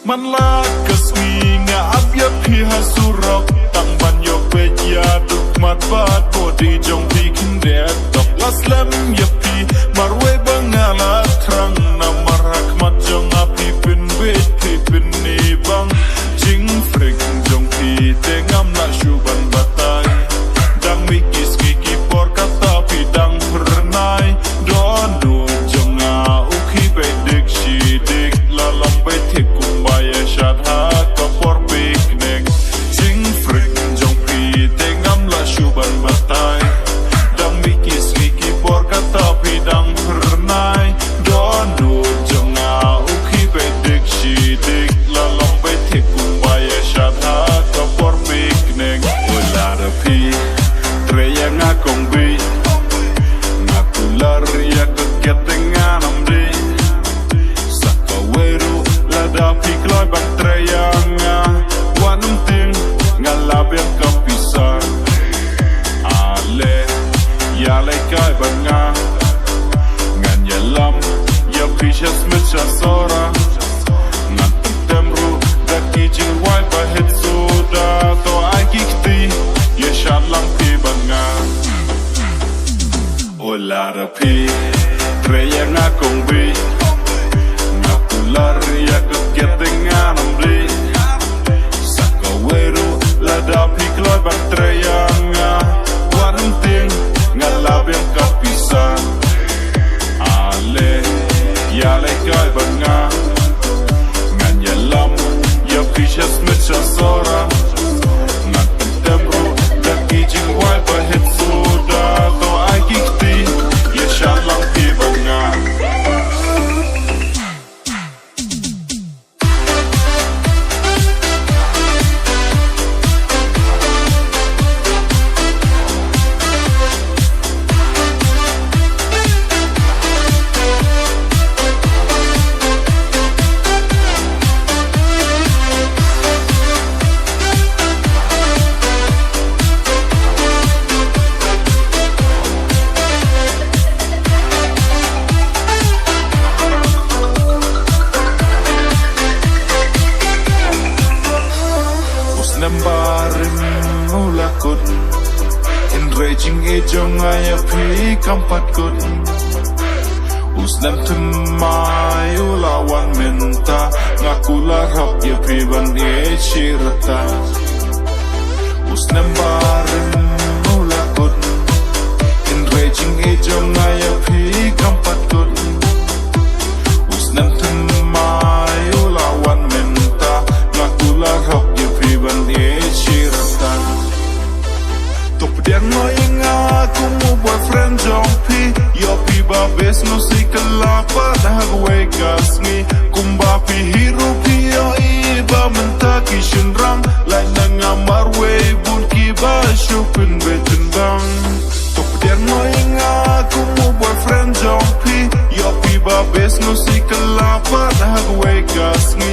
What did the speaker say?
Khasi nga abya pi hasurok tang banyo peja duk mat bat body jong pi kinde tok laslem yapi marwe bangala trang na marak mat jong api pin wait pi pin ni bang jing frik jong pi tengam na shuban batai dang mikis kiki por kata pi dang pernai don do jong a uki be dik shi dik la lam be thik kumbaya shat ha ka por picnic jing frik jong pi tengam la shuban batai dang mikis kiki por kata pi dang pernai don do jong a uki be dik shi dik la lam be thik kumbaya shat ha ka por picnic ola da pi Treh nga kongbih nga kular ya keketengan amri sakaweru lada pikloi bang Treh nga wanum ting nga labem kapisan ale ya lai kai bang nga nyalam ya precious mitcha sora nga temru da kijing wai ba het soda to ai kikti ye shalang pi bang nga ola ra pi Treh nga kongbih nga kular ya keketengan amri sakaweru lada pikloi bang Treh nga wanum ting nga labem kapisan ale ya lai kai bang nga nyalam ya precious mitcha sora nga temru da kijing wai ba het soda to ai kikti ye shalang pi bang nga Nambarin mula kun enraging e jong aya pi kampat kun usnam tumai ula wan menta ngakula hap ya pi ban e chirata usnam barin mula kun enraging e jong aya pi kampat kun usnam tumai ula wan menta ngakula hap ban e chiratan to pedian mo inga kumu boyfriend jong pi yo pi ba bes no sikala pa dah wegas ni kumba pi hero pi yo iba menta kishin ram lai nanga marwe bun ki ba shupin betin bang to pedian mo inga kumu boyfriend jong pi yo pi ba bes no sikala pa dah wegas ni